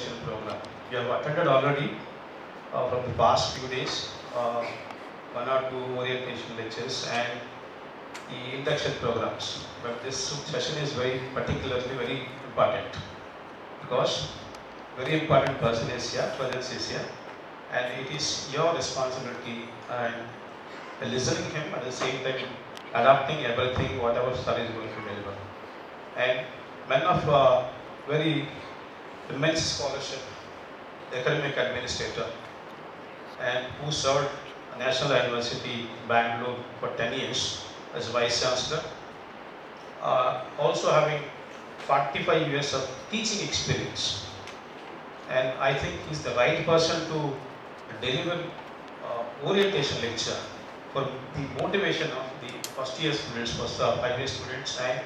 induction program. We have attended already from the past few days, one or two orientation lectures and the induction programs. But this session is particularly very important because very important person is here, presence is here, and it is your responsibility and listening him at the same time adapting everything whatever sir is going to deliver. And men of very immense scholarship, academic administrator, and who served National University, B.A.LL.B for 10 years as Vice-Chancellor, also having 45 years of teaching experience. And I think he's the right person to deliver orientation lecture for the motivation of the first year students, first 5 year students and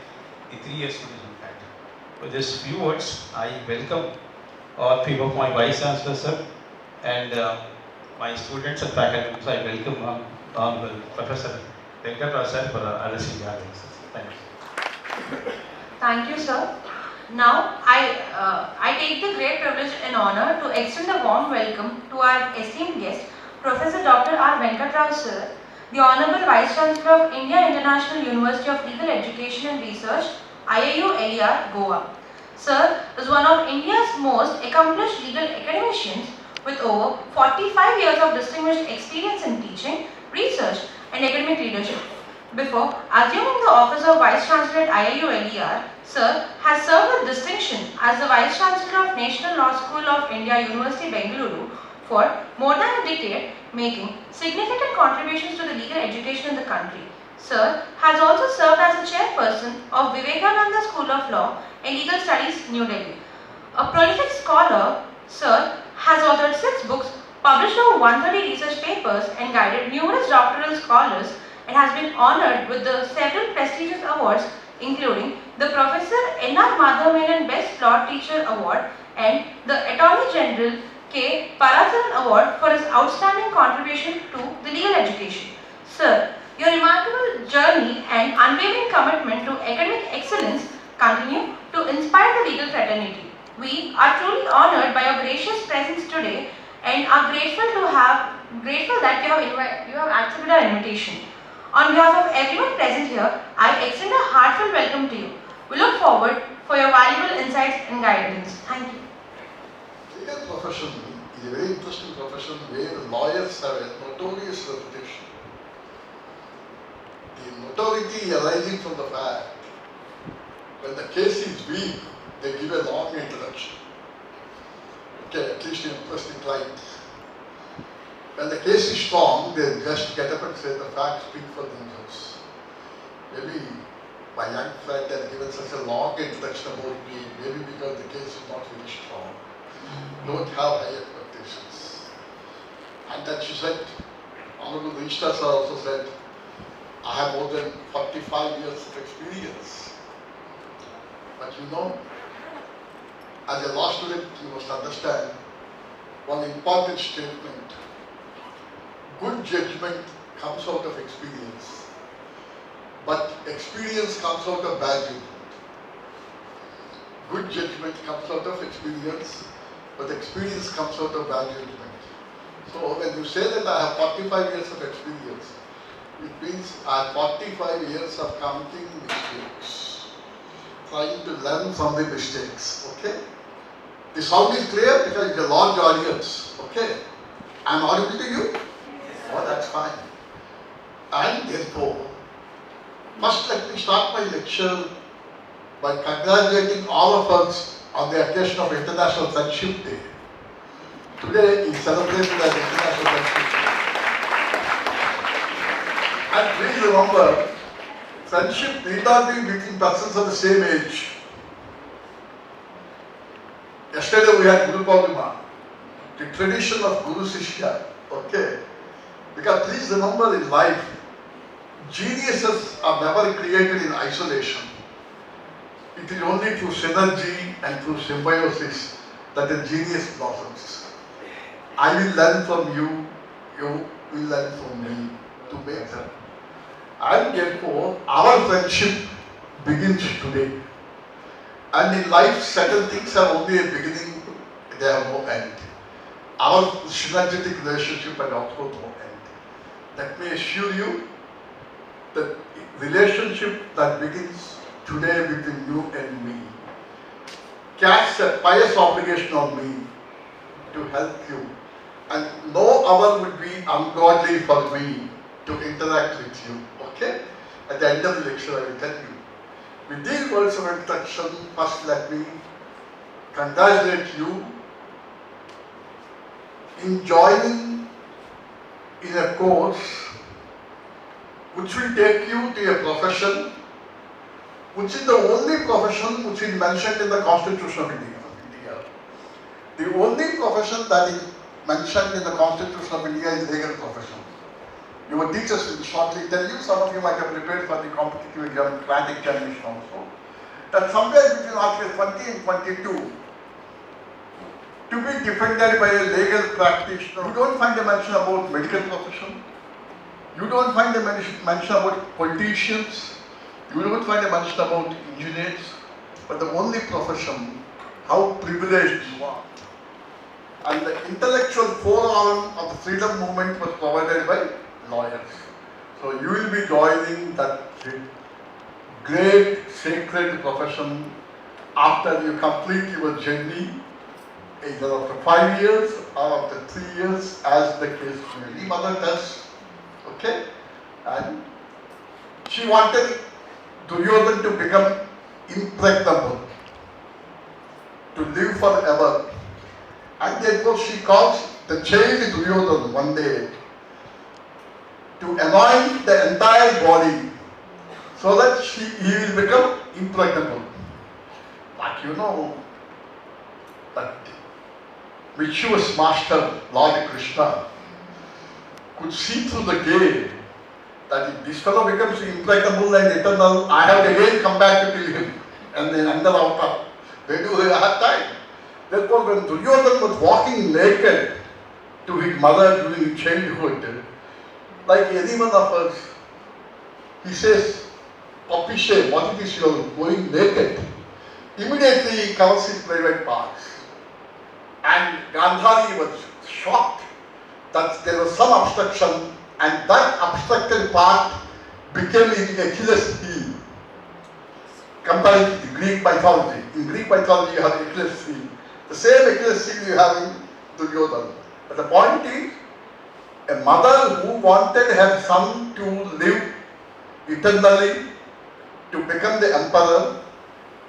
the 3 year students in fact. With these few words, I welcome all three of my Vice-Chancellor sir and my students and faculty. So I welcome Professor Venkata Rao sir for addressing the audience. Thank you. Thank you, sir. Now, I take the great privilege and honor to extend a warm welcome to our esteemed guest, Professor Dr. R. Venkata Rao sir, the Honorable Vice-Chancellor of India International University of Legal Education and Research, IIULER, Goa. Sir is one of India's most accomplished legal academicians with over 45 years of distinguished experience in teaching, research and academic leadership. Before assuming the office of Vice-Chancellor at IIULER, Sir has served with distinction as the Vice-Chancellor of National Law School of India, University, Bengaluru for more than a decade, making significant contributions to the legal education in the country. Sir has also served as the chairperson of Vivekananda School of Law and Legal Studies, New Delhi. A prolific scholar, Sir has authored 6 books, published over 130 research papers and guided numerous doctoral scholars, and has been honoured with the several prestigious awards including the Professor N.R. Madhavamenon Best Law Teacher Award and the Attorney General K. Parasaran Award for his outstanding contribution to the legal education. Sir, your remarkable journey and unwavering commitment to academic excellence continue to inspire the legal fraternity. We are truly honoured by your gracious presence today and are grateful that you have accepted our invitation. On behalf of everyone present here, I extend a heartfelt welcome to you. We look forward for your valuable insights and guidance. Thank you. Legal profession is a very interesting profession where lawyers have a notorious reputation. The notoriety arising from the fact when the case is weak, they give a long introduction. Okay, at least to impress the client. When the case is strong, they just get up and say the facts speak for themselves. Maybe my young friend has given such a long introduction about me, maybe because the case is not very strong. Don't have high expectations. And that she said, Honorable Registrar Sir also said, I have more than 45 years of experience. But you know, as a law student, you must understand one important statement. Good judgment comes out of experience, but experience comes out of bad judgment. Good judgment comes out of experience, but experience comes out of bad judgment. So when you say that I have 45 years of experience, it means I have 45 years of committing mistakes, trying to learn from the mistakes, okay? The sound is clear because it's a large audience, okay? I am audible to you? Oh, that's fine. And therefore, first let me start my lecture by congratulating all of us on the occasion of International Friendship Day. Today is celebrated as International Friendship Day. And please remember, friendship need not be between persons of the same age. Yesterday we had Guru Purnima, the tradition of Guru Sishya, okay? Because please remember in life, geniuses are never created in isolation. It is only through synergy and through symbiosis that a genius blossoms. I will learn from you, you will learn from me to make them. And therefore, our friendship begins today. And in life, certain things have only a beginning, they have no end. Our synergetic relationship has also no end. Let me assure you that relationship that begins today between you and me casts a pious obligation on me to help you, and no hour would be ungodly for me to interact with you. Okay? At the end of the lecture, I will tell you. With these words of introduction, first let me congratulate you in joining in a course which will take you to a profession which is the only profession which is mentioned in the Constitution of India. The only profession that is mentioned in the Constitution of India is legal profession. Your teachers will shortly tell you, some of you might have prepared for the competitive exam, grant examination also, that somewhere between Article 20 and 22, to be defended by a legal practitioner, you don't find a mention about medical profession, you don't find a mention about politicians, you don't find a mention about engineers, but the only profession, how privileged you are. And the intellectual forearm of the freedom movement was provided by lawyers. So you will be joining that great sacred profession after you complete your journey, either after 5 years or after 3 years, as the case may be. Mother does, okay? And she wanted Duryodhan to become impregnable, to live forever. And therefore she calls the child Duryodhan one day to anoint the entire body so that he will become impregnable. But you know that mischievous master Lord Krishna could see through the gate that if this fellow becomes impregnable and eternal, I have to again come back to kill him. And then under outer, where do we have time? Therefore, when Duryodhan was walking naked to his mother during his childhood, like any one of us, he says, Papishe, what it is you are going naked? Immediately he covers his private parts. And Gandhari was shocked that there was some obstruction, and that obstructed part became his Achilles heel. Compared to the Greek mythology. In Greek mythology you have Achilles heel. The same Achilles heel you have in Duryodhan. But the point is, a mother who wanted her son to live eternally, to become the emperor,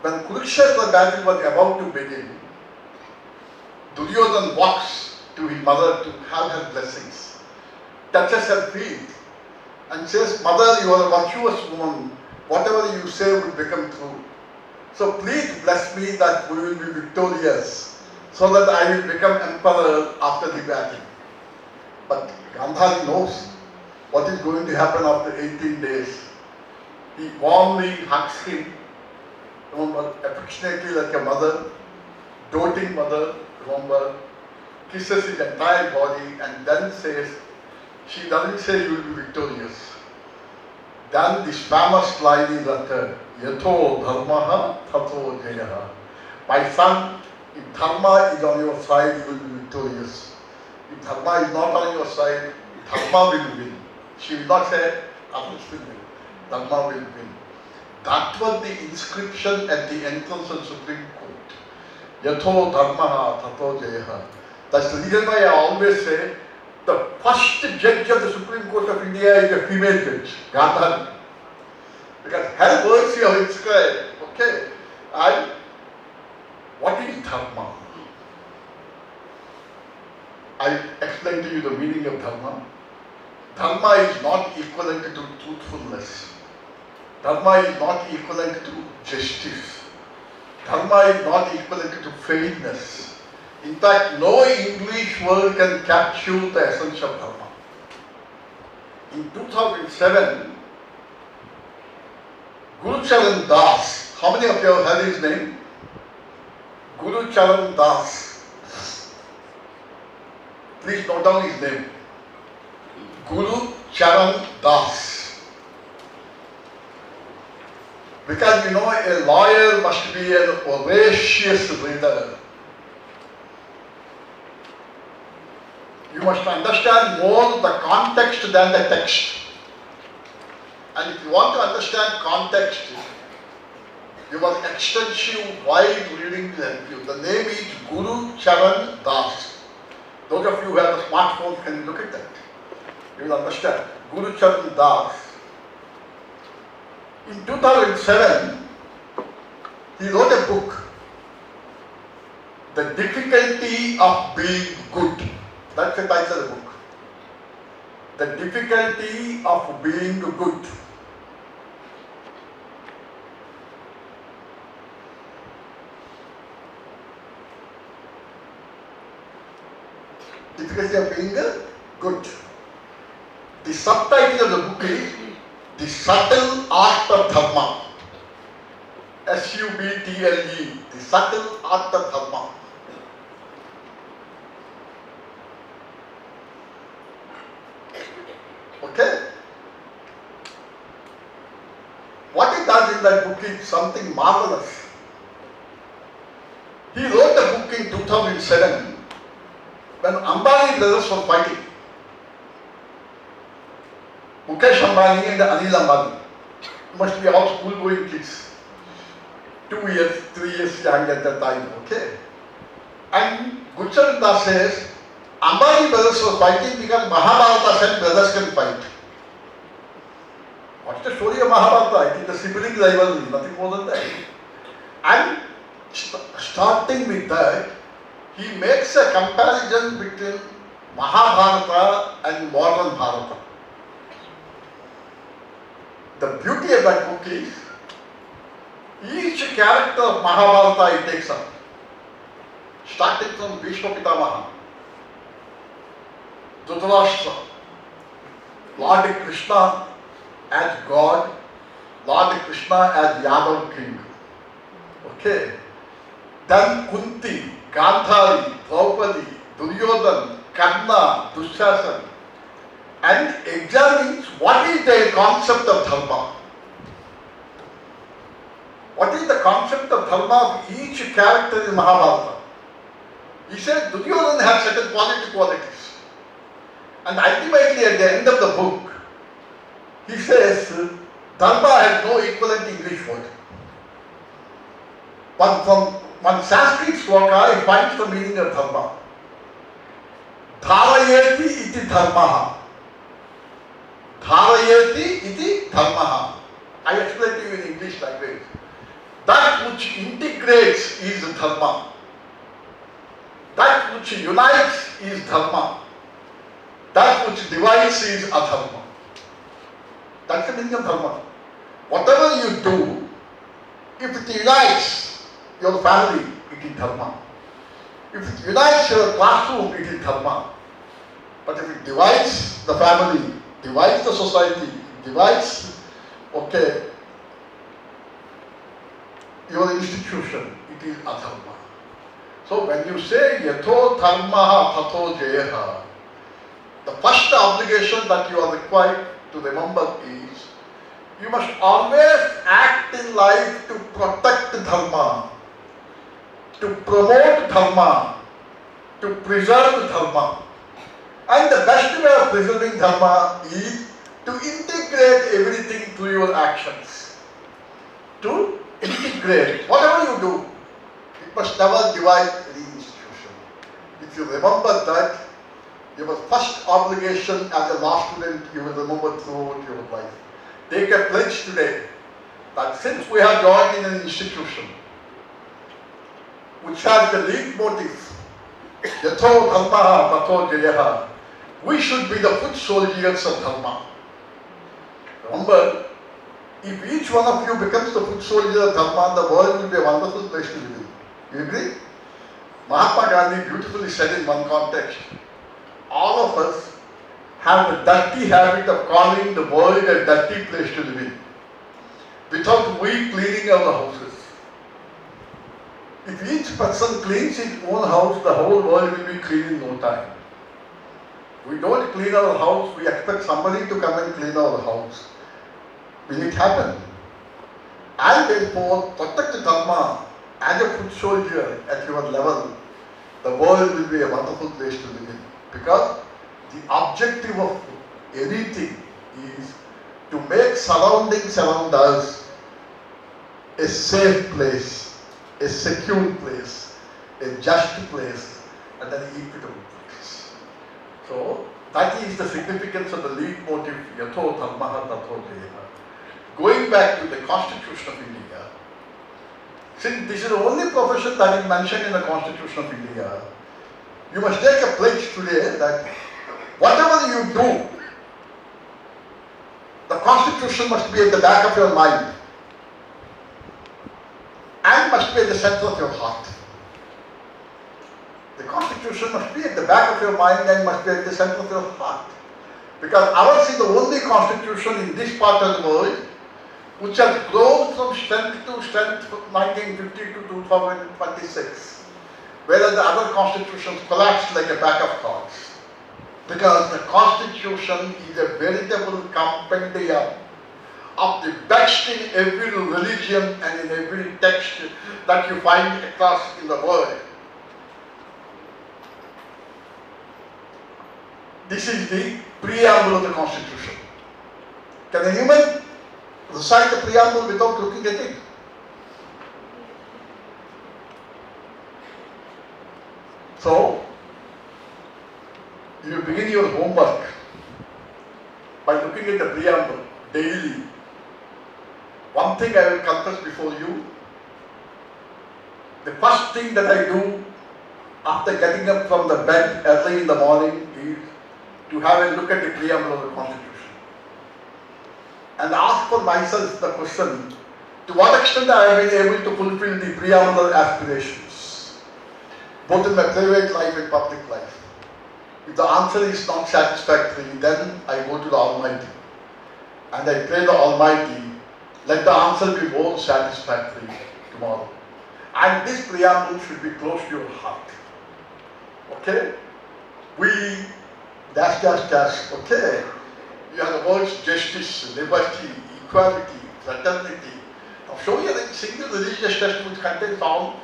when Kurukshetra battle was about to begin, Duryodhan walks to his mother to have her blessings, touches her feet and says, Mother, you are a virtuous woman, whatever you say will become true. So please bless me that we will be victorious, so that I will become emperor after the battle. But Gandhari knows what is going to happen after 18 days. He warmly hugs him, remember, affectionately like a mother, doting mother, remember, kisses his entire body and then says, she doesn't say you will be victorious. Then this famous line is uttered, Yatho dharma tatho jayaha. My son, if dharma is on your side, you will be victorious. If dharma is not on your side, dharma will win. She will not say, others will win. Dharma will win. That was the inscription at the entrance of the Supreme Court. Yatho dharma tatho jayaha. That's the reason why I always say, the first judge of the Supreme Court of India is a female judge, Gandhari. Because her words you have inscribed, okay? And what is dharma? I explain to you the meaning of dharma. Dharma is not equivalent to truthfulness. Dharma is not equivalent to justice. Dharma is not equivalent to fairness. In fact, no English word can capture the essence of dharma. In 2007, Guru Charan Das, how many of you have heard his name? Guru Charan Das. Please note down his name. Guru Charan Das. Because you know, a lawyer must be an audacious reader. You must understand more the context than the text. And if you want to understand context, your extensive, wide reading will help you. The name is Guru Charan Das. Those of you who have a smartphone can look at that. You will understand. Guru Charan Das. In 2007, he wrote a book, The Difficulty of Being Good. That's the title of the book. The Difficulty of Being Good. Difficulty of Being Good. The subtitle of the book is The Subtle Art of Dharma. S-U-B-T-L-E. The Subtle Art of Dharma. Okay? What he does in that book is something marvelous. He wrote the book in 2007 when Ambani brothers were fighting. Mukesh Ambani and Anil Ambani must be all school-going kids. 2 years, 3 years young at that time, okay? And Gurcharan Das says, Ambani brothers were fighting because Mahabharata said brothers can fight. What's the story of Mahabharata? It is a sibling rivalry, nothing more than that. And starting with that, he makes a comparison between Mahabharata and modern Bharata. The beauty of that book is, each character of Mahabharata he takes up. Starting from Bhishma Pitamaha, Dhritarashtra, Lord Krishna as God, Lord Krishna as Yadav king. Okay. Then Kunti, Gandhari, Draupadi, Duryodhan, Karna, Dushasana, and examines what is their concept of dharma. What is the concept of dharma of each character in Mahabharata? He says Duryodhan has certain qualities. And ultimately at the end of the book, he says dharma has no equivalent English word. From one Sanskrit sloka, he finds the meaning of dharma. Dharayeti iti dharmaha. Dharayeti iti dharmaha. I explain to you in English language. That which integrates is dharma. That which unites is dharma. That which divides is adharma. That's the meaning of dharma. Whatever you do, if it unites your family, it is dharma. If it unites your classroom, it is dharma. But if it divides the family, divides the society, divides, okay, your institution, it is adharma. So when you say yatho dharmaha tatho jayaha, the first obligation that you are required to remember is, you must always act in life to protect dharma, to promote dharma, to preserve dharma. And the best way of preserving dharma is to integrate everything through your actions. To integrate. Whatever you do, it must never divide any institution. If you remember that, your first obligation as a law student, you will remember throughout your life. Take a pledge today that since we have joined in an institution which has the lead motive, yatho dharma tatho jayaha, we should be the foot soldiers of dharma. Remember, if each one of you becomes the foot soldier of dharma, the world will be a wonderful place to live in. You agree? Mahatma Gandhi beautifully said in one context, all of us have the dirty habit of calling the world a dirty place to live in, without we cleaning our houses. If each person cleans his own house, the whole world will be clean in no time. We don't clean our house, we expect somebody to come and clean our house. Will it happen? And therefore, protect dharma as a foot soldier at your level. the world will be a wonderful place to live in. Because the objective of anything is to make surroundings around us a safe place, a secure place, a just place, and an equitable place. So, that is the significance of the lead motive, Yatho Dharmaha Tatho Jeha. Going back to the Constitution of India, since this is the only profession that is mentioned in the Constitution of India, you must take a pledge today that whatever you do, the Constitution must be at the back of your mind and must be at the center of your heart. The Constitution must be at the back of your mind and must be at the center of your heart. Because ours is the only Constitution in this part of the world which has grown from strength to strength from 1950 to 2026, whereas the other constitutions collapsed like a pack of cards. Because the Constitution is a veritable compendium of the best in every religion and in every text that you find across in the world. This is the preamble of the Constitution. Can a human recite the preamble without looking at it? So, you begin your homework by looking at the preamble daily. One thing I will confess before you, the first thing that I do after getting up from the bed early in the morning is to have a look at the preamble of the Constitution and ask for myself the question, to what extent I have been able to fulfill the preamble aspirations, both in my private life and public life. If the answer is not satisfactory, then I go to the Almighty and I pray the Almighty, let the answer be more satisfactory tomorrow. And this preamble should be close to your heart. Okay? We dash, okay? You have the words justice, liberty, equality, fraternity. Now show me a single religious text which contains all.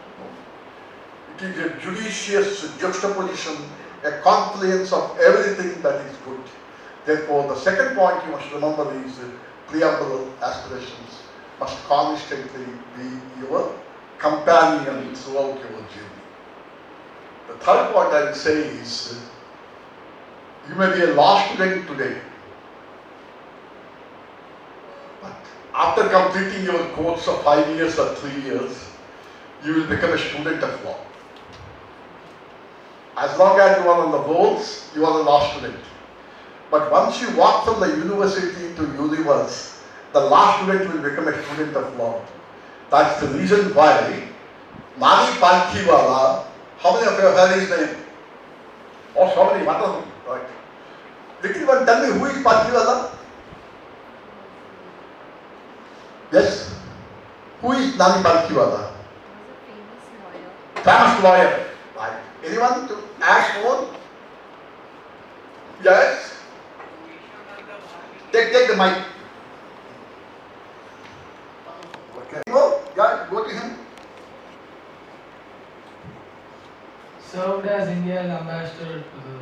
It is a judicious juxtaposition, a confluence of everything that is good. Therefore, the second point you must remember is preamble aspirations must constantly be your companion throughout your journey. The third point I will say is, you may be a law student today, but after completing your course of 5 years or 3 years, you will become a student of law. As long as you are on the rolls, you are a law student. But once you walk from the university to universe, the law student will become a student of law. That's the reason why Nani Palkiwala, how many of you have heard his name? Oh, so many, wonderful, right? Little one, tell me, who is Palkiwala? Yes? Who is Nani Palkiwala? He was a famous lawyer. Famous lawyer, right? Anyone to ask more? Yes? Take the mic. Okay. Go to him. Served as India's ambassador to the...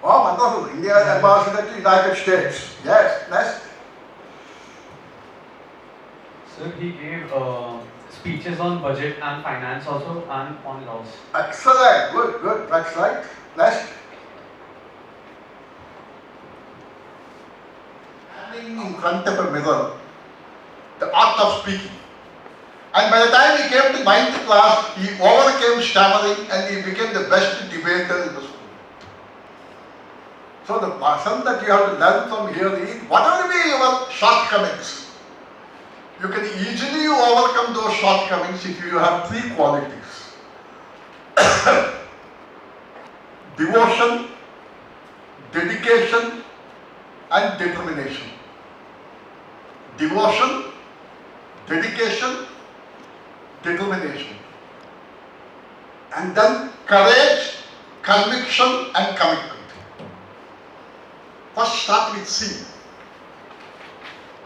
Oh, wonderful. India's ambassador to the United States. Yes, next. Sir, he gave speeches on budget and finance also and on laws. Excellent. Good. That's right. Next. Standing in front of a mirror, the art of speaking. And by the time he came to 9th class, he overcame stammering and he became the best debater in the school. So the lesson that you have to learn from here is, whatever be your shortcomings, you can easily overcome those shortcomings if you have 3 qualities. Devotion, dedication, and determination. Devotion, dedication, determination. And then courage, conviction, and commitment. First start with C.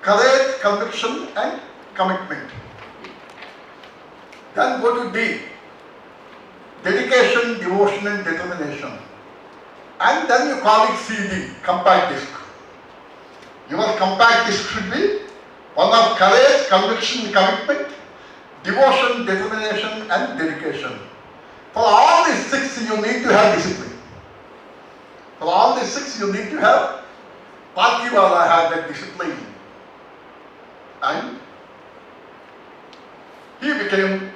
Courage, conviction, and commitment. Then go to D. dedication, devotion and determination. And then you call it CD, compact disc. Your compact disc should be one of courage, conviction, commitment, devotion, determination and dedication. For all these 6 you need to have discipline. For all these 6 you need to have, Parkiwala had that discipline. And he became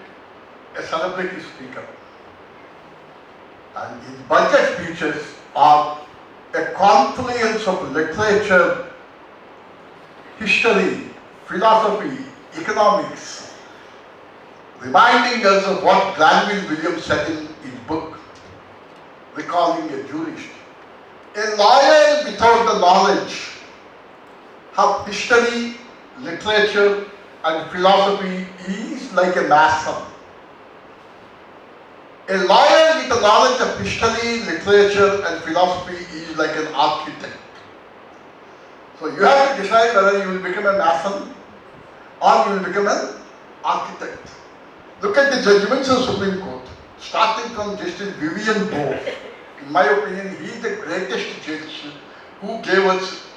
a celebrity speaker. And his budget speeches are a confluence of literature, history, philosophy, economics, reminding us of what Granville Williams said in his book, Recalling a Jurist. A lawyer without the knowledge of history, literature and philosophy is like a mason. A lawyer with the knowledge of history, literature and philosophy is like an architect. So you have to decide whether you will become a mason or you will become an architect. Look at the judgments of the Supreme Court, starting from Justice Vivian Bowe. In my opinion, he is the greatest judge who gave us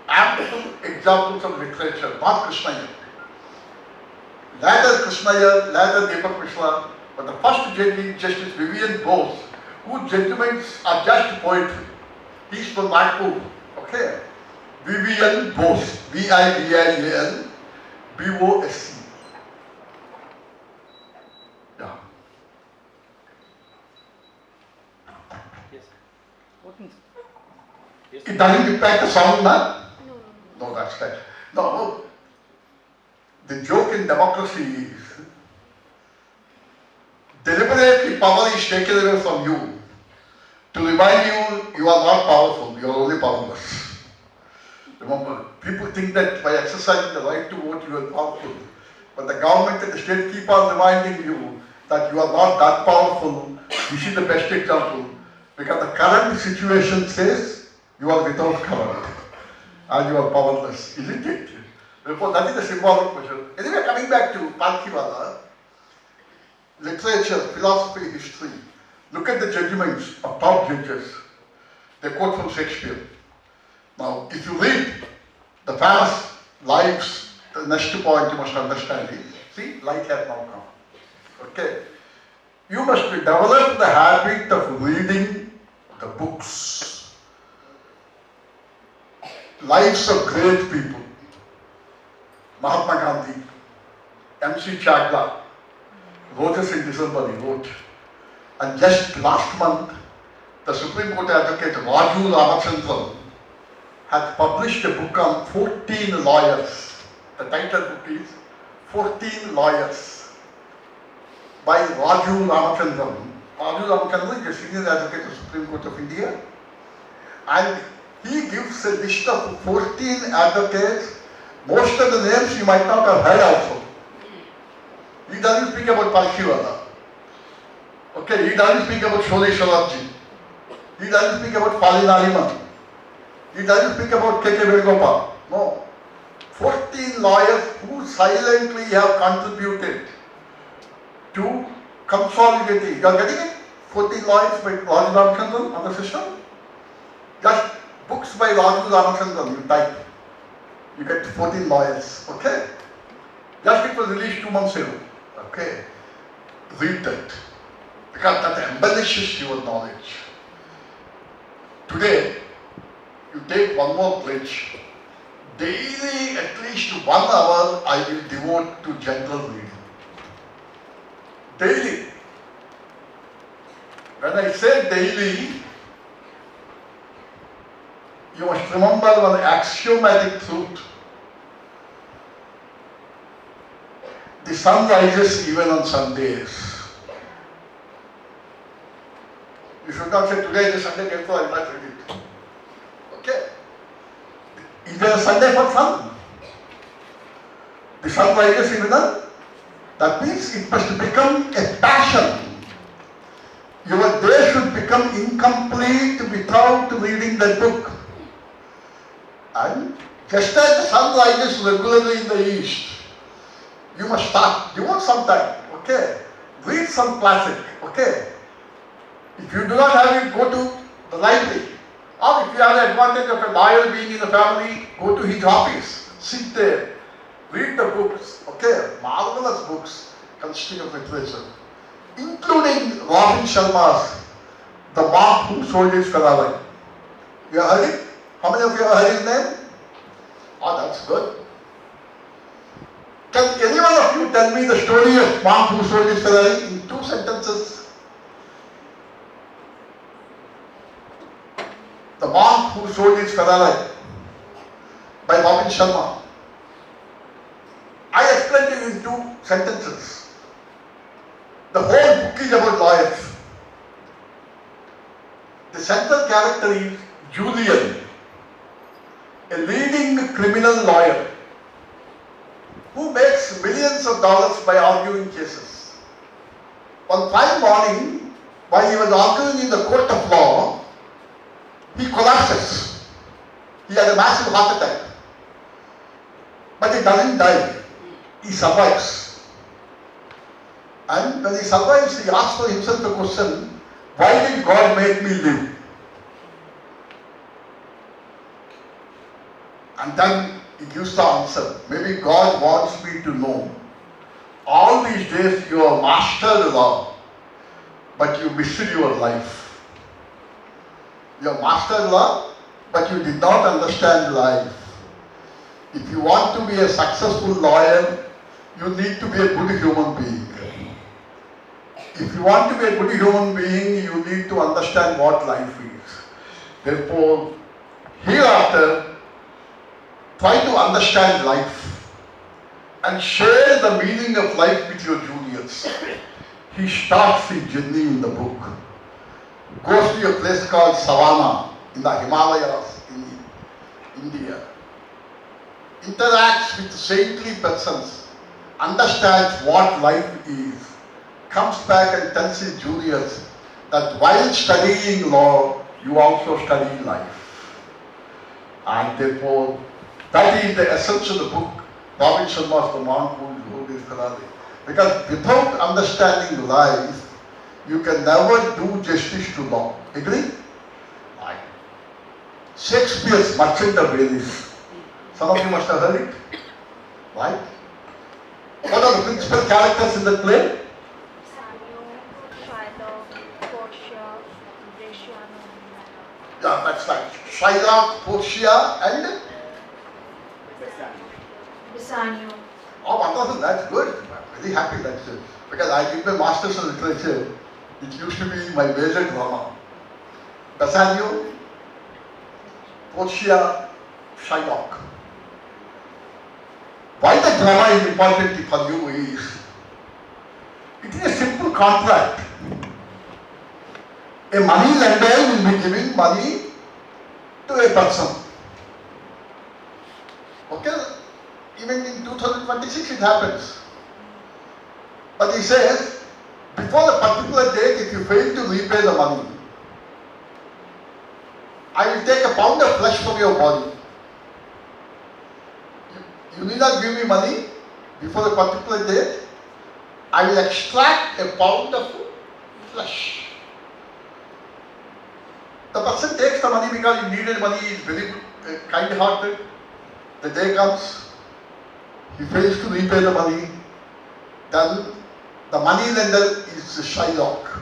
ample examples of literature, not Krishnaiah. Later Krishnaiah, later Deepak Mishra, but the first judge is Justice Vivian Bowe, whose judgments are just poetry. He is from Nagpur, okay? Vivian Bowe, V-I-V-I-A-N, B-O-S-C. Yeah. It doesn't impact the sound, man? No, that's right. No, the joke in democracy is deliberately power is taken away from you to remind you you are not powerful, you are only powerless. Remember, people think that by exercising the right to vote you are powerful, but the government and the state keep on reminding you that you are not that powerful. This is the best example, because the current situation says you are without current and you are powerless, isn't it? Therefore, that is the symbolic measure. Anyway, coming back to Parkiwala, literature, philosophy, history. Look at the judgments of top judges. They quote from Shakespeare. Now, if you read the famous lives, the next point you must understand is, see, light has now come. Okay? You must develop the habit of reading the books. Lives of great people. Mahatma Gandhi, M.C. Chagla, Roses in December, he wrote. And just last month, the Supreme Court advocate Raju Ramachandran has published a book on 14 lawyers. The title book is 14 Lawyers by Raju Ramachandran. Raju Ramachandran is a senior advocate of the Supreme Court of India. And he gives a list of 14 advocates. Most of the names you might not have heard also. He doesn't speak about Parkiwala. Okay, he doesn't speak about Shole Shalarji. He doesn't speak about Fali Nariman. He doesn't speak about K.K. Vedagopal. No. 14 lawyers who silently have contributed to consolidating. You are getting it? 14 lawyers by Raju Ramachandran on the system. Just books by Raju Ramachandran, you type. You get 14 lawyers, okay? Just it was released 2 months ago, okay? Read that, because that embellishes your knowledge. Today, you take one more pledge. Daily, at least 1 hour, I will devote to general reading. Daily. When I say daily, you must remember one axiomatic truth. The sun rises even on Sundays. You should not say today is a Sunday, therefore I will not read it. Okay? Is there a Sunday for sun? The sun rises even on? That means it must become a passion. Your day should become incomplete without reading that book. And just as the sun rises regularly in the east, you must start, devote some time, okay? Read some classic, okay? If you do not have it, go to the library. Or if you have the advantage of a lawyer being in the family, go to his office, sit there, read the books. Okay, marvelous books consisting of literature, including Robin Sharma's The Monk Who Sold His Ferrari. You have heard it? How many of you have heard his name? Oh, that's good. Can any one of you tell me the story of Monk Who Sold His Ferrari in 2 sentences? The Monk Who Sold His Ferrari by Robin Sharma. I explained it in 2 sentences. The whole book is about lawyers. The central character is Julian, a leading criminal lawyer who makes millions of dollars by arguing cases. One fine morning, while he was arguing in the court of law, he collapses. He had a massive heart attack. But he doesn't die. He survives. And when he survives, he asks for himself the question, why did God make me live? And then he gives the answer. Maybe God wants me to know. All these days you have mastered law, but you missed your life. You have mastered law, but you did not understand life. If you want to be a successful lawyer, you need to be a good human being. If you want to be a good human being, you need to understand what life is. Therefore, hereafter, try to understand life and share the meaning of life with your juniors. He starts his journey in the book. Goes to a place called Savannah in the Himalayas in India. Interacts with saintly persons, understands what life is, comes back and tells his juniors that while studying law, you also study life. And therefore, that is the essence of the book, Robin Sharma's The Monk Who Sold His Ferrari. Because without understanding life, you can never do justice to law. Agree? Right. Shakespeare's Merchant of Venice. Some of you must have heard it. Right? What are the principal characters in the play? Yeah, that's right. Shylock, Portia, and Bassanio. oh, wonderful, that's good. I'm very happy that's it. Because I did my master's in literature. It used to be my major drama. Bassanio, Portia, Shylock. Why the drama is important for you is, it is a simple contract. A money lender will be giving money to a person. Okay? Even in 2026 it happens. But he says, before a particular date, if you fail to repay the money, I will take a pound of flesh from your body. You need not give me money before a particular date. I will extract a pound of flesh. The person takes the money because he needed money, he is very kind-hearted. The day comes, he fails to repay the money. Then the money lender is Shylock.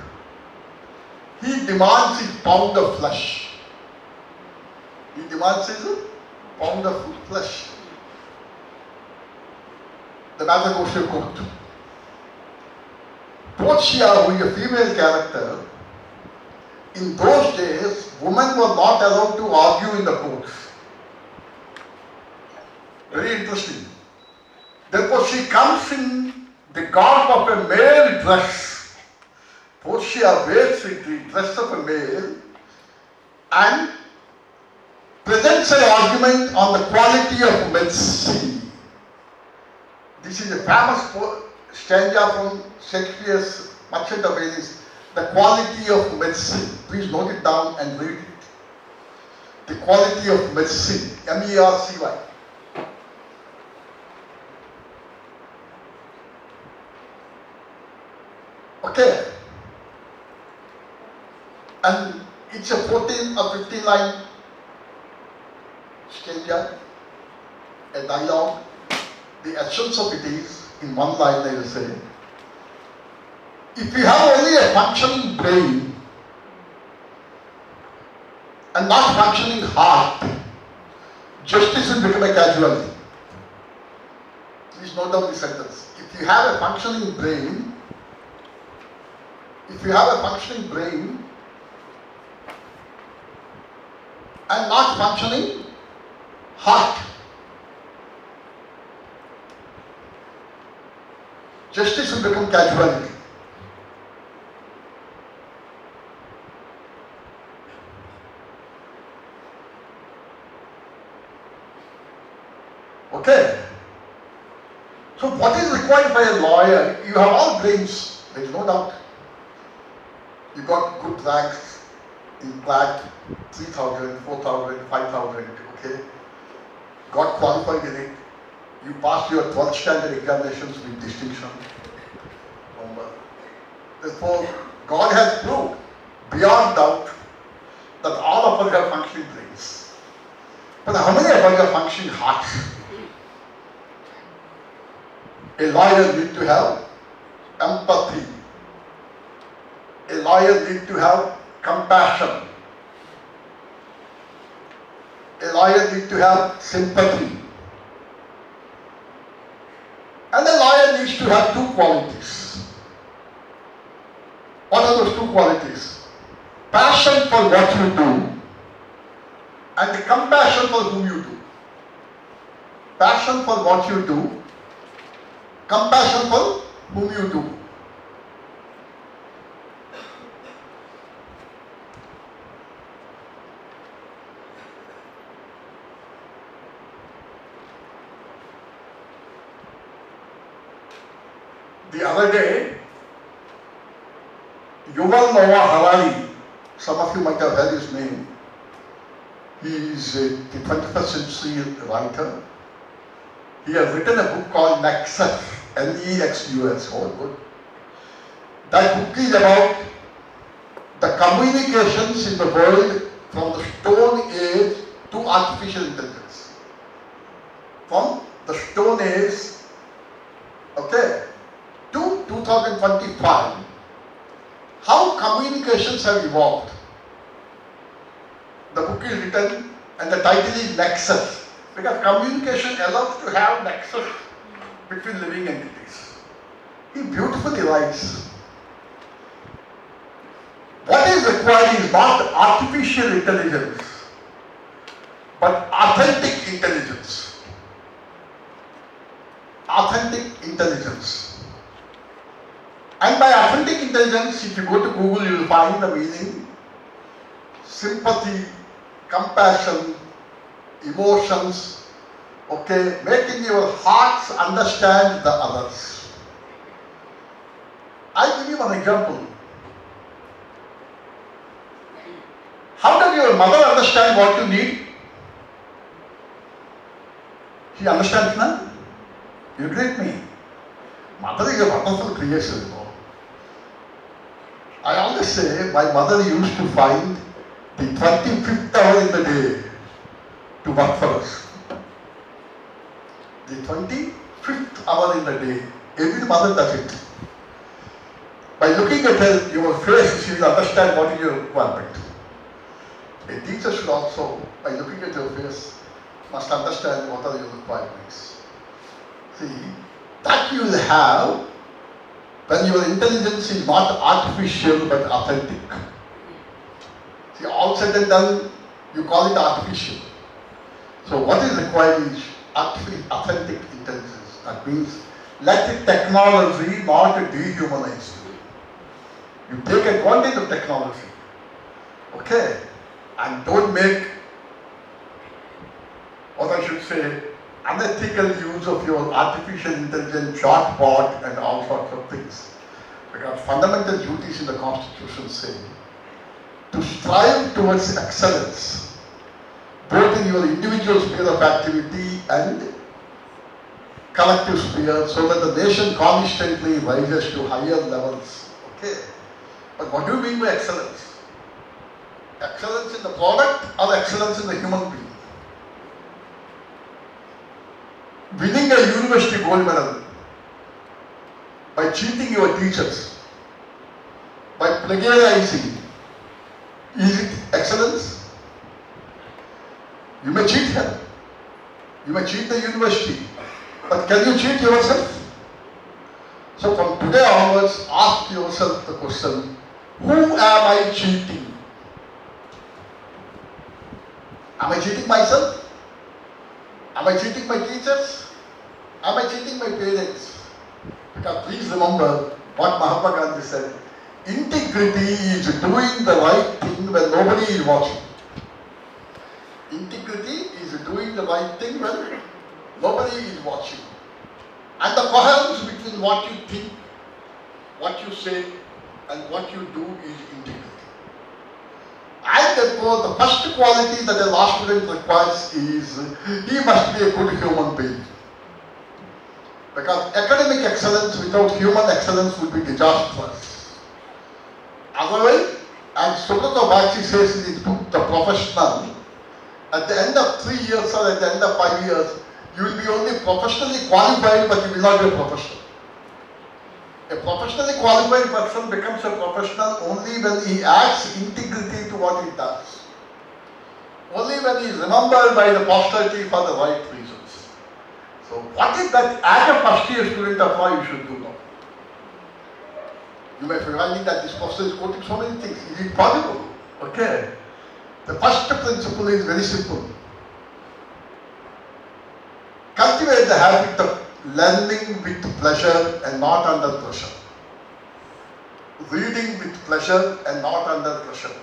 He demands his pound of flesh. He demands his pound of flesh. The matter goes to court. Portia, who is a female character, in those days, women were not allowed to argue in the courts. Very interesting. Therefore, she comes in the garb of a male dress. Portia wears the dress of a male and presents an argument on the quality of medicine. This is a famous stanza from Shakespeare's Merchant of Venice. The quality of medicine. Please note it down and read it. The quality of medicine. M-E-R-C-Y. Okay. And it's a 14 or 15 line statement, a dialogue. The essence of it is, in one line I will say, if you have only a functioning brain and not functioning heart, justice will become a casualty. Please note down this sentence. If you have a functioning brain, and not functioning heart, justice will become casualty. Okay. So what is required by a lawyer? You have all brains, there is no doubt. You got good ranks in CLAT, 3,000, 4,000, 5,000, okay? Got qualified in it. You passed your 12th standard examinations with distinction. Therefore, God has proved beyond doubt that all of us have functioning brains. But how many of us have functioning hearts? A lawyer needs to have empathy. A lawyer needs to have compassion. A lawyer needs to have sympathy. And a lawyer needs to have two qualities. What are those two qualities? Passion for what you do and compassion for whom you do. Passion for what you do, compassion for whom you do. The other day, Yuval Noah Harari, some of you might have heard his name. He is the 21st century writer. He has written a book called Nexus, N-E-X-U-S, oh good. That book is about the communications in the world from the Stone Age to artificial intelligence. From the Stone Age, okay, to 2025, how communications have evolved. The book is written and the title is Nexus, because communication allows to have nexus between living entities. He beautifully writes, what is required is not artificial intelligence, but authentic intelligence. Authentic intelligence. And by authentic intelligence, if you go to Google, you will find the meaning: sympathy, compassion, emotions, okay, making your hearts understand the others. I'll give you one example. How does your mother understand what you need? She understands none. You greet me. Mother is a wonderful creation, you know. I always say my mother used to find the 25th hour in the day to work for us. The 25th hour in the day, every mother does it. By looking at her, your face, she will understand what is your requirement. A teacher should also, by looking at your face, must understand what are your requirements. See, that you will have when your intelligence is not artificial but authentic. See, all said and done, you call it artificial. So what is required is authentic intelligence. That means let the technology not dehumanize you. You take advantage of technology. Okay? And don't make, what I should say, unethical use of your artificial intelligence chatbot and all sorts of things. Because fundamental duties in the Constitution say to strive towards excellence, both in your individual sphere of activity and collective sphere, so that the nation constantly rises to higher levels. Okay. But what do you mean by excellence? Excellence in the product or excellence in the human being? Winning a university gold medal by cheating your teachers, by plagiarizing, is it excellence? You may cheat here, you may cheat the university, but can you cheat yourself? So from today onwards, ask yourself the question, who am I cheating? Am I cheating myself? Am I cheating my teachers? Am I cheating my parents? Because please remember what Mahatma Gandhi said, integrity is doing the right thing when nobody is watching. Integrity is doing the right thing when nobody is watching. And the coherence between what you think, what you say, and what you do is integrity. And therefore, the first quality that a law student requires is, he must be a good human being. Because academic excellence without human excellence would be disastrous. Otherwise, as Subrata Bakshi says in his book, The Professional, at the end of 3 years or at the end of 5 years, you will be only professionally qualified, but you will not be a professional. A professionally qualified person becomes a professional only when he adds integrity to what he does. Only when he is remembered by the posterity for the right reasons. So what is that as a first year student of law you should do now? You may be finding that this professor is quoting so many things. Is it possible? Okay. The first principle is very simple. Cultivate the habit of learning with pleasure and not under pressure. Reading with pleasure and not under pressure.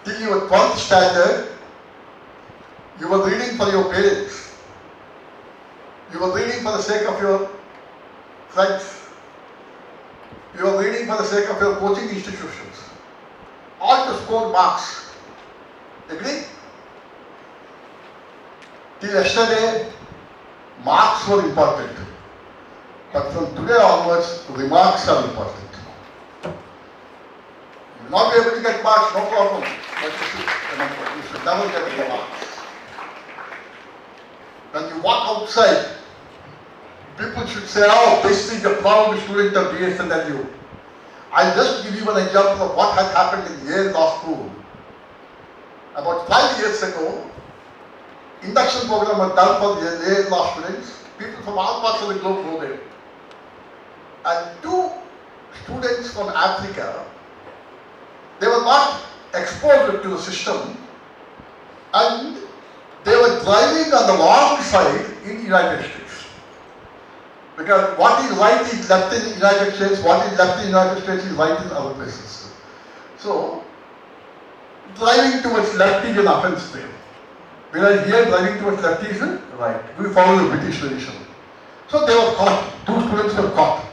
Till your 12th standard, you were reading for your parents. You were reading for the sake of your friends. You were reading for the sake of your coaching institutions. All to score marks. Agree? Till yesterday, marks were important. But from today onwards, remarks are important. You will not be able to get marks, no problem. But you should remember, you should never get the marks. When you walk outside, people should say, oh, this is a proud student of DSNLU. I'll just give you an example of what had happened in Yale Law School. About 5 years ago, induction program was done for the Yale Law students. People from all parts of the globe go there. And 2 students from Africa, they were not exposed to the system, and they were driving on the wrong side in the United States. Because what is right is left in the United States, what is left in the United States is right in other places. So, driving towards left is an offense there. Whereas here, driving towards left is right. We follow the British tradition. So they were caught. 2 students were caught.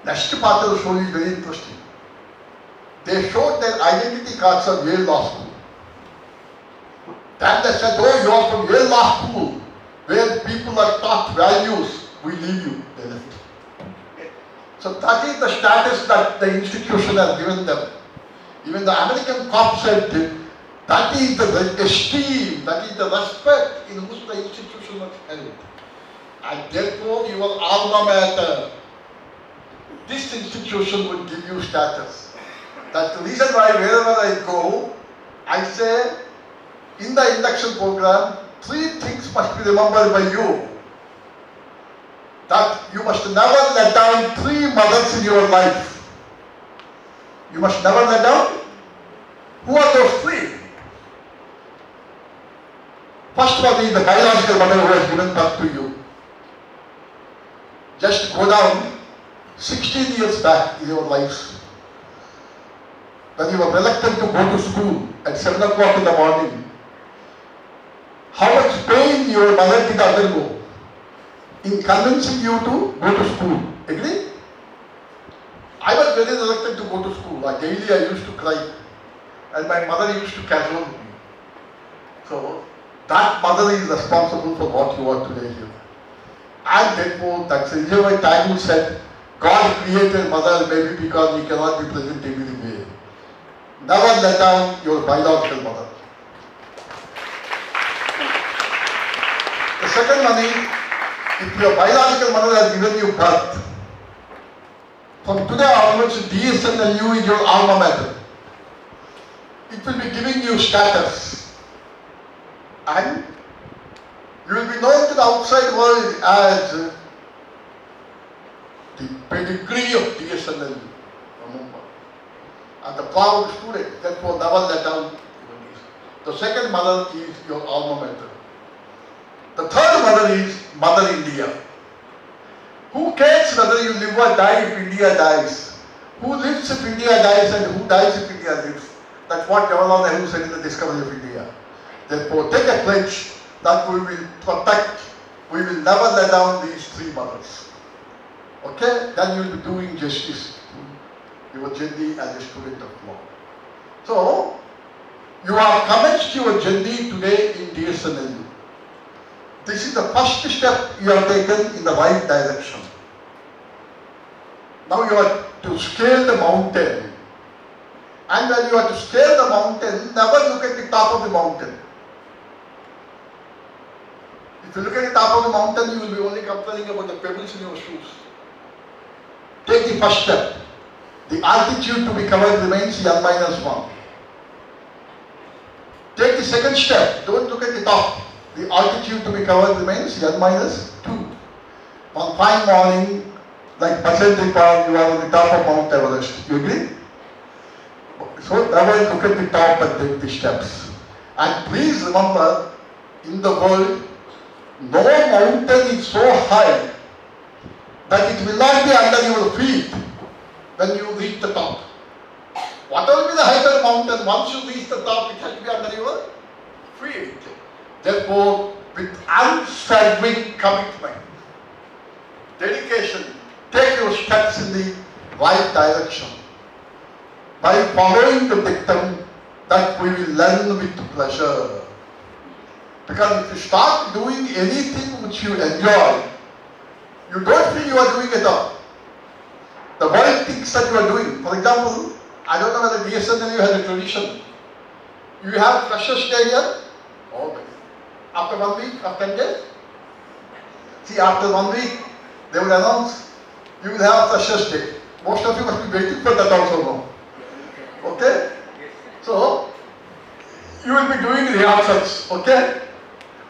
Next part of the story is very interesting. They showed their identity cards of Yale Law School. Then they said, oh, you are from Yale Law School, where people are taught values. We leave you. They left. So that is the status that the institution has given them. Even the American cop said that is the esteem, that is the respect in which the institution was held. And therefore, your alma mater, this institution would give you status. That's the reason why wherever I go, I say, in the induction program, 3 things must be remembered by you. That you must never let down 3 mothers in your life. You must never let down. Who are those 3? First one is the biological mother who has given birth to you. Just go down 16 years back in your lives. When you were reluctant to go to school at 7 o'clock in the morning, how much pain your mother did undergo in convincing you to go to school. Agree? I was very reluctant to go to school. Daily I used to cry. And my mother used to cajole me. So, that mother is responsible for what you are today here. And therefore, that's the reason why Tagore said, God created mother maybe because he cannot be present everywhere. let down your biological mother. The second one is, if your biological mother has given you birth, from today onwards, DSNLU is your alma mater. It will be giving you status, and you will be known to the outside world as the pedigree of DSNLU. Remember, and the proud student, therefore never let down. The second mother is your alma mater. The third mother is Mother India. Who cares whether you live or die if India dies? Who lives if India dies and who dies if India lives? That's what Jawaharlal Nehru said in the discovery of India. Therefore, take a pledge that we will protect, we will never let down these three mothers. Okay? Then you will be doing justice to your journey as a student of law. So, you have commenced your journey today in DSNLU. This is the first step you have taken in the right direction. Now you are to scale the mountain. And when you are to scale the mountain, never look at the top of the mountain. If you look at the top of the mountain, you will be only complaining about the pebbles in your shoes. Take the first step. The altitude to be covered remains n-1. Take the second step. Don't look at the top. The altitude to be covered remains n-2. One fine morning, like Pasenji Park, you are on the top of Mount Everest. You agree? So never look at the top and take the steps. And please remember, in the world, no mountain is so high that it will not be under your feet when you reach the top. Whatever be the height of the mountain, once you reach the top, it has to be under your feet. Therefore, with unswerving commitment, dedication, take your steps in the right direction. By following the dictum that we will learn with pleasure. Because if you start doing anything which you enjoy, you don't feel you are doing it all. The world thinks that you are doing. For example, I don't know whether DSNLU has a tradition. You have Freshers' Day here? Oh, after 1 week, after 10 days? See, after 1 week, they will announce, you will have Freshers' Day. Most of you must be waiting for that also now. Okay? So, you will be doing rehearsals, okay?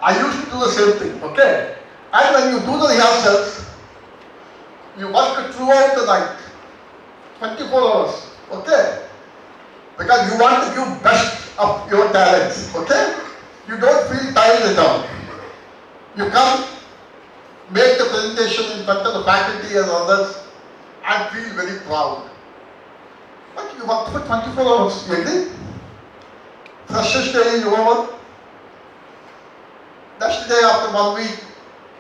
I used to do the same thing, okay? And when you do the rehearsals, you work throughout the night, 24 hours, okay? Because you want to give best of your talents, okay? You don't feel tired at all. You come, make the presentation in front of the faculty and others, and feel very proud. But you work for 24 hours, you agree? Freshers' Day is over. Next day after 1 week,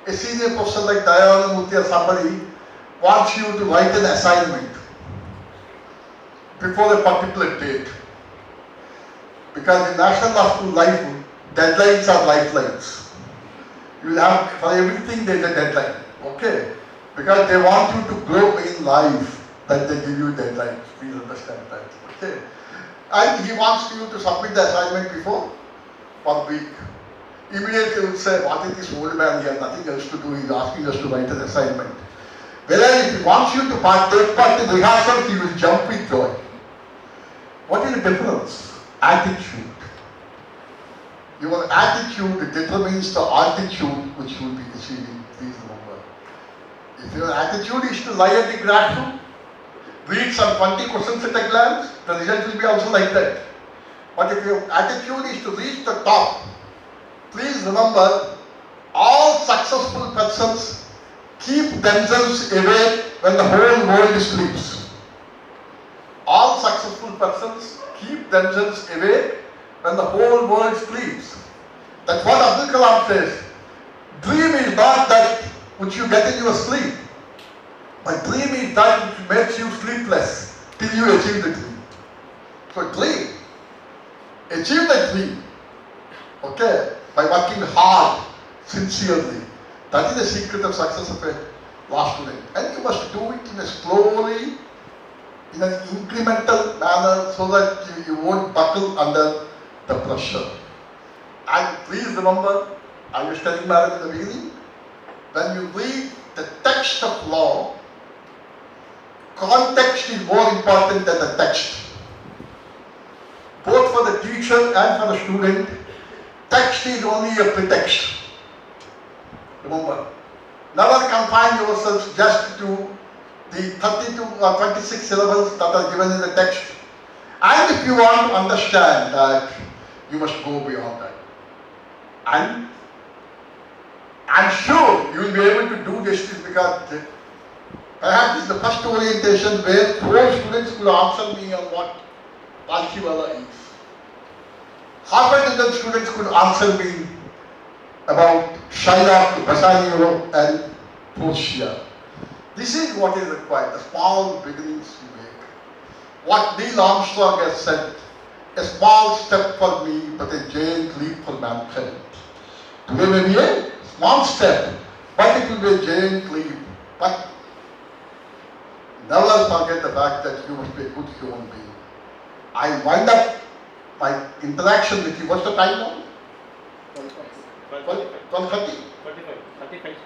a senior professor like Dayananda Murthy or somebody wants you to write an assignment before a particular date. Because in National Law School life, deadlines are lifelines. You will have, for everything there is a deadline, okay? Because they want you to grow in life, that they give you deadlines. Please understand that, okay? And he wants you to submit the assignment before 1 week. Immediately he will say, what is this old man here? Nothing else to do. He is asking us to write an assignment. Whereas if he wants you to take part in rehearsals, he will jump with joy. What is the difference? Attitude. Your attitude determines the altitude which you will be achieving. Please remember. If your attitude is to lie at the classroom, read some 20 questions at a glance, the result will be also like that. But if your attitude is to reach the top, please remember, all successful persons keep themselves awake when the whole world sleeps. All successful persons keep themselves awake when the whole world sleeps. That's what Abdul Kalam says. Dream is not that which you get in your sleep, but dream is that which makes you sleepless till you achieve the dream. So dream, achieve the dream, okay, by working hard, sincerely. That is the secret of success of a law student. And you must do it in a slowly in an incremental manner so that you won't buckle under the pressure. And please remember, I was telling Madam in the beginning, when you read the text of law, context is more important than the text. Both for the teacher and for the student, text is only a pretext. Remember, never confine yourselves just to the 32 or 26 syllables that are given in the text. And if you want to understand that, you must go beyond that. And I'm sure you will be able to do this because perhaps this is the first orientation where 4 students could answer me on what IIULER is. Half a dozen students could answer me about Shylock, Bassanio and Portia. This is what is required, the small beginnings you make. What Neil Armstrong has said, a small step for me, but a giant leap for mankind. Today may be a small step, but it will be a giant leap. But never forget the fact that you must be a good human being. I wind up my interaction with you. What's the time now? 12:30? 35.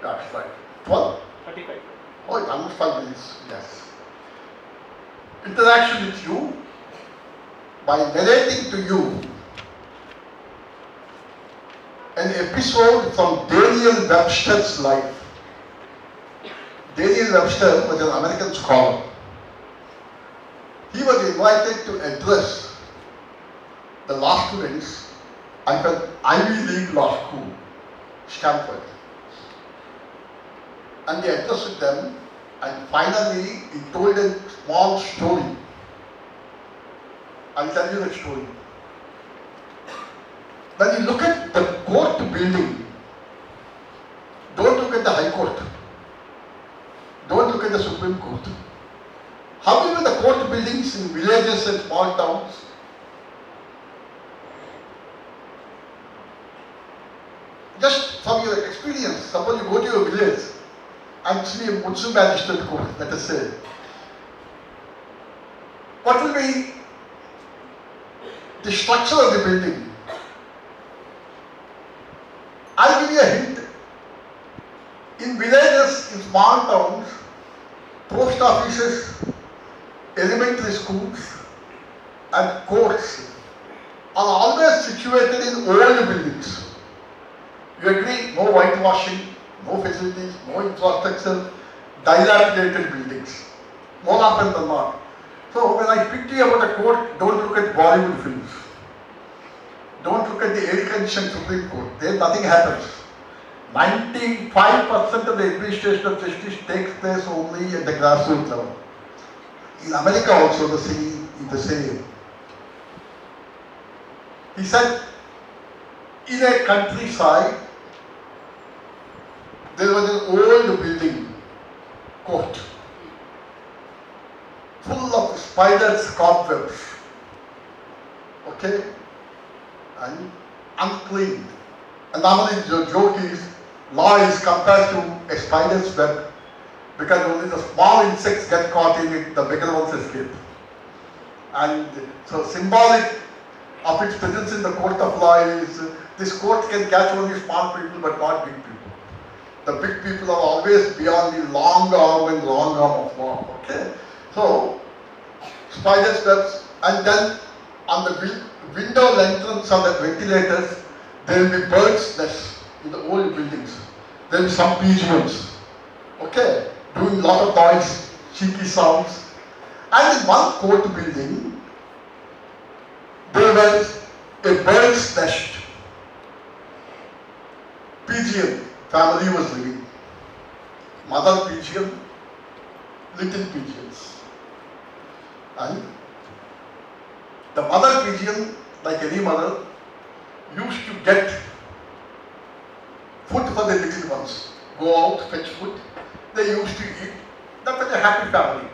That's right. 12? 35. Oh, it's almost 5 minutes. Yes. Interaction with you by narrating to you an episode from Daniel Webster's life. Daniel Webster was an American scholar. He was invited to address the law students at an Ivy League law school, Stanford. And he addressed them, and finally he told a small story. I'll tell you the story. When you look at the court building, don't look at the High Court. Don't look at the Supreme Court. However, the court buildings in villages and small towns, just from your experience, suppose you go to your village and see a Muslim magistrate court, let us say, what will be the structure of the building? I'll give you a hint. In villages, in small towns, post offices, elementary schools and courts are always situated in old buildings. You agree? No whitewashing, no facilities, no infrastructure, dilapidated buildings. More often than not. So when I speak to you about a court, don't look at Bollywood films. Don't look at the air-conditioned Supreme Court. There nothing happens. 95% of the administration of justice takes place only at the grassroots level. In America also the same. He said, in a countryside, there was an old building, court, full of spiders, cobwebs, okay, and unclean. And normally the joke is, law is compared to a spider's web, because only the small insects get caught in it, the bigger ones escape. And so symbolic of its presence in the court of law is, this court can catch only small people but not big people. The big people are always beyond the long arm of law, okay? So, spider's webs, and then on the window entrance on the ventilators, there will be birds' nests in the old buildings. There will be some pigeons, okay, doing a lot of noise, cheeky sounds. And in one court building, there was a bird's nest. Pigeon family was living. Mother pigeon, little pigeons. And the mother pigeon, like any mother, used to get food for the little ones. Go out, fetch food. They used to eat. That was a happy family.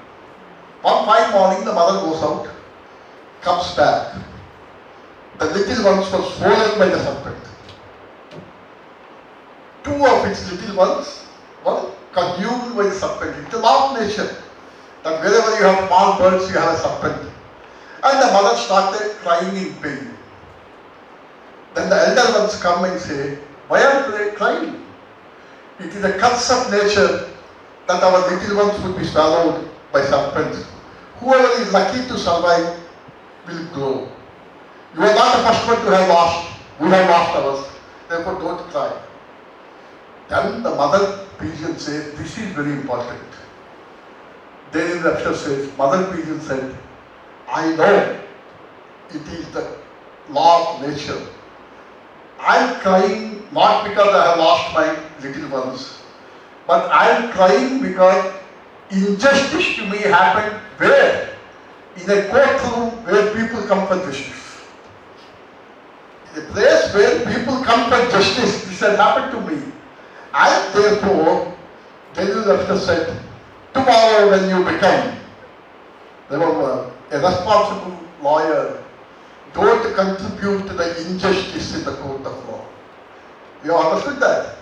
One fine morning, the mother goes out, comes back. The little ones were swallowed by the serpent. 2 of its little ones were consumed by the serpent. It's the law of nature. that wherever you have small birds, you have a serpent. And the mother started crying in pain. Then the elder ones come and say, why are they crying? It is a curse of nature that our little ones would be swallowed by serpents. Whoever is lucky to survive will grow. You are not the first one to have lost. We have lost ours. Therefore, don't cry. Then the mother pigeon says, this is very important. Then the rapture says, mother pigeon said, I know it is the law of nature. I am crying not because I have lost my little ones, but I am crying because injustice to me happened where? In a courtroom where people come for justice. In a place where people come for justice, this had happened to me. And therefore, Daniel Rapture said, tomorrow when you become, remember, a responsible lawyer, don't contribute to the injustice in the court of law. You understood that?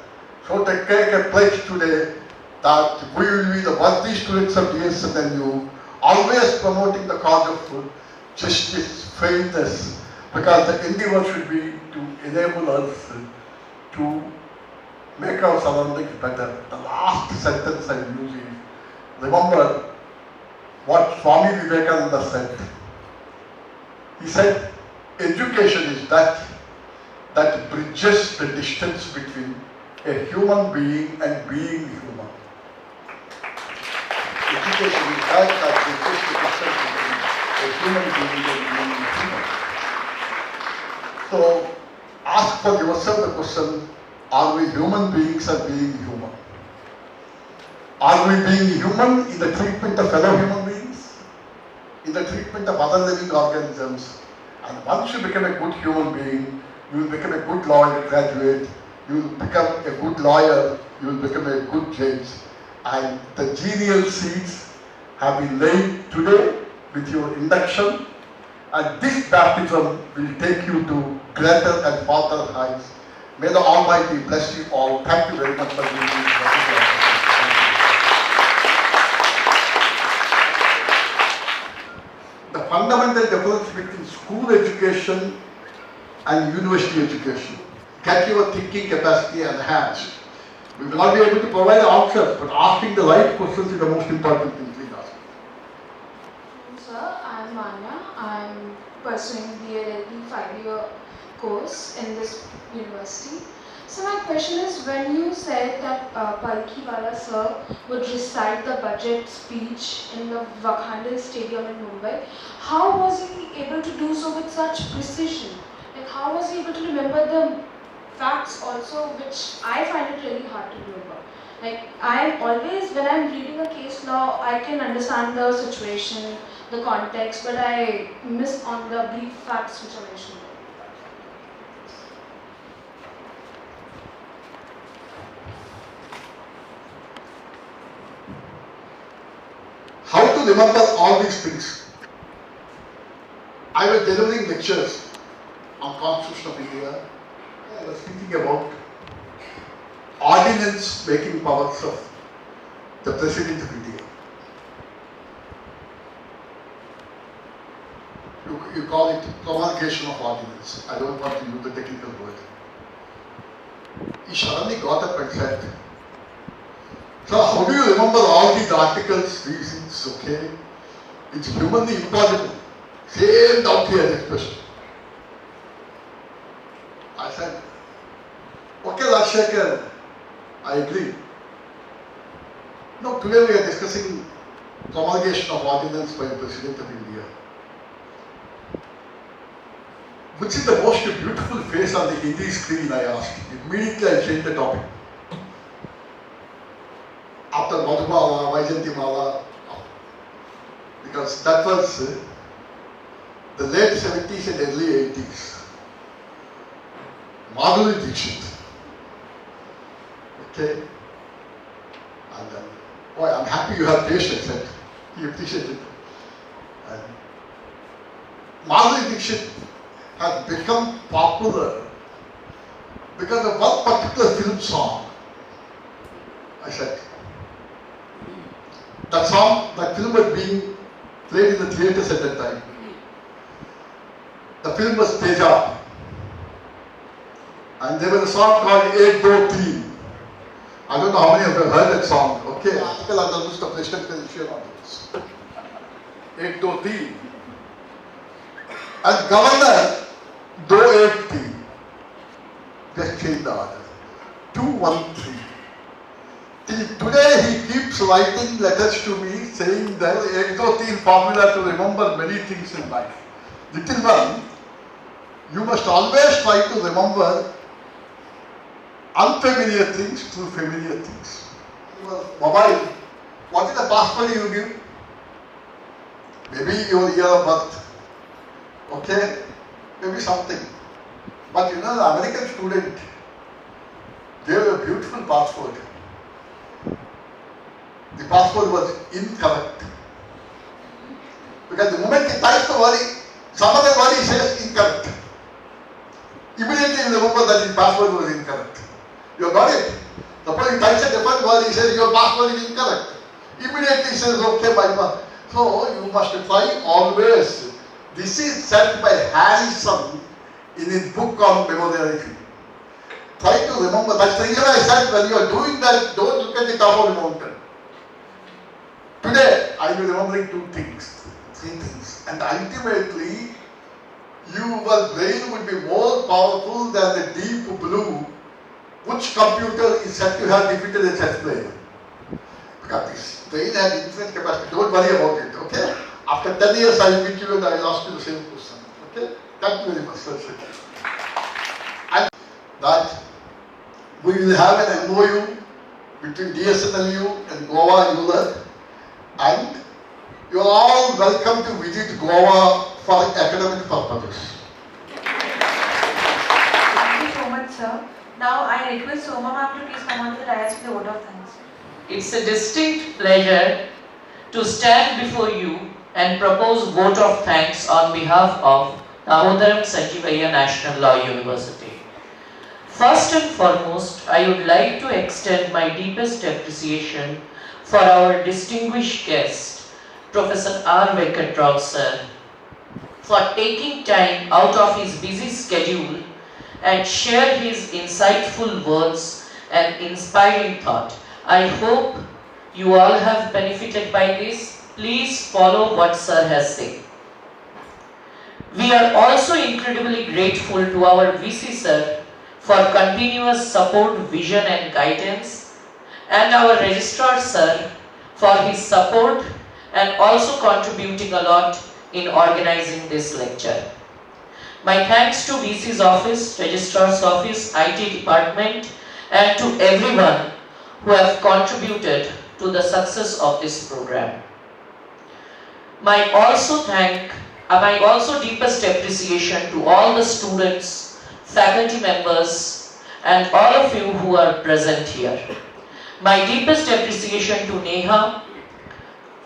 So take a pledge today that we will be the worthy students of DSNLU, always promoting the cause of justice, fairness, because the endeavor should be to enable us to make our surroundings better. The last sentence I use is, remember what Swami Vivekananda said. He said, education is that bridges the distance between a human being and being human. Education is that bridges the distance between a human being and being human. So, ask for yourself the question, are we human beings or being human? Are we being human in the treatment of fellow human beings? In the treatment of other living organisms? And once you become a good human being, you will become a good law graduate, you will become a good lawyer, you will become a good judge. And the genial seeds have been laid today with your induction. And this baptism will take you to greater and farther heights. May the Almighty bless you all. Thank you very much for being here. The fundamental difference between school education and university education. Get your thinking capacity enhanced. We will not be able to provide answers, but asking the right questions is the most important thing. Please ask. Sir, I am Manya. I am pursuing B.A.LL.B 5-year course in this university. So my question is, when you said that Palkiwala sir would recite the budget speech in the Wakhandel Stadium in Mumbai, how was he able to do so with such precision? Like, how was he able to remember the facts also, which I find it really hard to remember? Like, I am always, when I am reading a case law, I can understand the situation, the context, but I miss on the brief facts which are mentioned. How to remember all these things? I was delivering lectures on Constitution of India. I was thinking about ordinance making powers of the President of India. You call it promulgation of ordinance. I don't want to use the technical word. He suddenly got up and said, so how do you remember all these articles, reasons, okay? It's humanly impossible. Same doubt he has expressed. I said, okay Rajshekhar, I agree. No, today we are discussing promulgation of ordinance by the President of India. Which is the most beautiful face on the Hindi screen, I asked. Immediately I changed the topic. After Madhumala, Vaijantimala, because that was the late 70s and early 80s. Madhuri Dixit. Okay? And then, oh, I'm happy you have taste, I said. He appreciated it. And Madhuri Dixit has become popular because of one particular film song. I said, That song, that film was being played in the theatres at that time. The film was Teja. And there was a song called Ek Do Teen. I don't know how many of you have heard that song. Okay, article on the list of President Felician audience. Ek Do Teen. And Governor, Do Ek Teen. Just change the order. 2, 1, 3. Till today he keeps writing letters to me saying that Ek Do Teen formula to remember many things in life. Little one, you must always try to remember unfamiliar things through familiar things. Your mobile, what is the password you give? Maybe your year of birth. Okay? Maybe something. But you know, the American student gave a beautiful password. The password was incorrect. Because the moment he types the word, some other word he says incorrect. Immediately you remember that his password was incorrect. You got it? Suppose he types a different word, he says your password is incorrect. Immediately he says, okay, my password. So you must try always. This is said by Harrison in his book on memoriality. Try to remember. That's the reason I said when you are doing that, don't look at the top of the mountain. Today, I will be remembering 2 things, 3 things. And ultimately, your brain will be more powerful than the deep blue. Which computer is said to have defeated a chess player? Because this brain has infinite capacity. Don't worry about it, okay? After 10 years, I will meet you and I will ask you the same question. Okay? Thank you very much. And that we will have an MOU between DSNLU and IIULER, and you are all welcome to visit Goa for academic purposes. Thank you so much, sir. Now I request Soma ma'am to please come on to the dais with the vote of thanks. It's a distinct pleasure to stand before you and propose vote of thanks on behalf of Damodaram Sanjeevayya National Law University. First and foremost, I would like to extend my deepest appreciation for our distinguished guest, Professor R. Venkata Rao sir, for taking time out of his busy schedule and share his insightful words and inspiring thought. I hope you all have benefited by this. Please follow what sir has said. We are also incredibly grateful to our VC sir for continuous support, vision and guidance, and our registrar sir for his support and also contributing a lot in organizing this lecture. My thanks to VC's office, registrar's office, IT department and to everyone who have contributed to the success of this program. My also deepest appreciation to all the students, faculty members and all of you who are present here. My deepest appreciation to Neha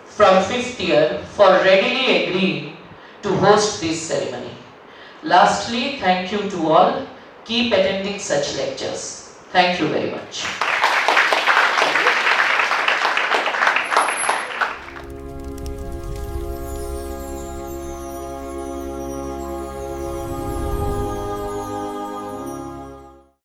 from 5th year for readily agreeing to host this ceremony. Lastly, thank you to all. Keep attending such lectures. Thank you very much.